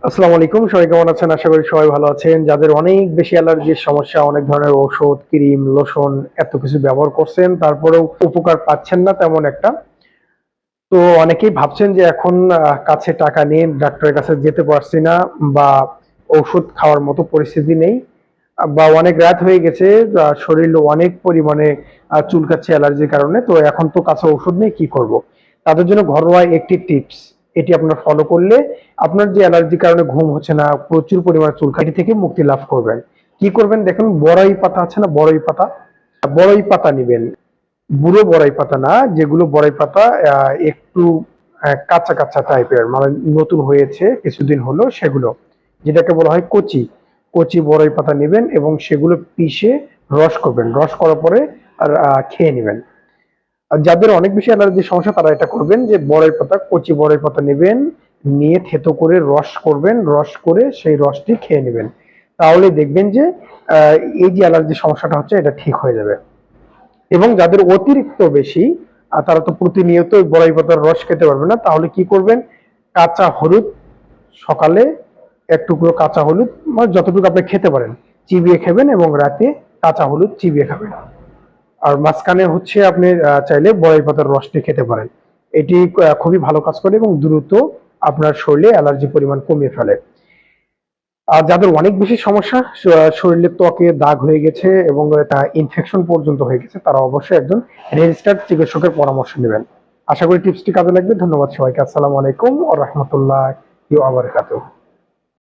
আসসালামু আলাইকুম, সবাই কেমন আছেন? আশা করি সবাই ভালো আছেন। যাদের অনেক বেশি অ্যালার্জির সমস্যা, অনেক ধরনের ঔষধ, ক্রিম, লোশন এত কিছু ব্যবহার করছেন, তারপরেও উপকার পাচ্ছেন না তেমন একটা। তো অনেকেই ভাবছেন যে এখন কাছে টাকা নেই, ডাক্তারের কাছে যেতে পারছি না, বা ঔষধ খাওয়ার মতো পরিস্থিতি নেই, বা অনেক রাত হয়ে গেছে, শরীর অনেক পরিমাণে চুলকাচ্ছে অ্যালার্জির কারণে। তো এখন তো কাছে ওষুধ নেই, কি করব? তাদের জন্য ঘরোয়া একটি টিপস, এটি আপনার ফলো করলে আপনার যে অ্যালার্জির কারণে ঘুম হচ্ছে না, প্রচুর পরিমাণে চুলকানি থেকে মুক্তি লাভ করবেন। কি করবেন দেখুন, বড়ই পাতা আছে না, বড়ই পাতা, বড়ই পাতা নিবেন। বুড়ো বড়াই পাতা না, যেগুলো বড়াই পাতা একটু কাঁচা কাঁচা টাইপের, মানে নতুন হয়েছে কিছুদিন হলো, সেগুলো যেটাকে বলা হয় কচি, কচি বড়াই পাতা নেবেন এবং সেগুলো পিষে রস করবেন। রস করার পরে আর খেয়ে নেবেন। আর যাদের অনেক বেশি অ্যালার্জির সমস্যা তারা এটা করবেন যে বড়াই পাতা, কচি বড়াই পাতা নেবেন, নিয়ে থেতো করে রস করবেন, রস করে সেই রসটি খেয়ে নেবেন। তাহলে দেখবেন যে এই যে অ্যালার্জির সমস্যাটা হচ্ছে এটা ঠিক হয়ে যাবে। এবং যাদের অতিরিক্ত বেশি, তারা তো প্রতিনিয়ত বড়াই পাতার রস খেতে পারবে না, তাহলে কি করবেন, কাঁচা হলুদ সকালে এক টুকরো কাঁচা হলুদ, মানে যতটুকু আপনি খেতে পারেন, চিবিয়ে খাবেন, এবং রাতে কাঁচা হলুদ চিবিয়ে খাবেন। আর মাঝখানে হচ্ছে আপনি চাইলে বড়াই পাতার রসটি খেতে পারেন। এটি খুবই ভালো কাজ করে এবং দ্রুত আপনার শরীরে অ্যালার্জি পরিমাণ কমিয়ে ফেলে। আর যাদের অনেক বেশি সমস্যা, শরীরের ত্বকে দাগ হয়ে গেছে এবং তা ইনফেকশন পর্যন্ত হয়ে গেছে, তারা অবশ্যই একজন রেজিস্টার্ড চিকিৎসকের পরামর্শ নেবেন। আশা করি টিপসটি কাজে লাগবে। ধন্যবাদ সবাইকে। আসসালামু আলাইকুম ওয়া রাহমাতুল্লাহি ওয়া বারাকাতুহু।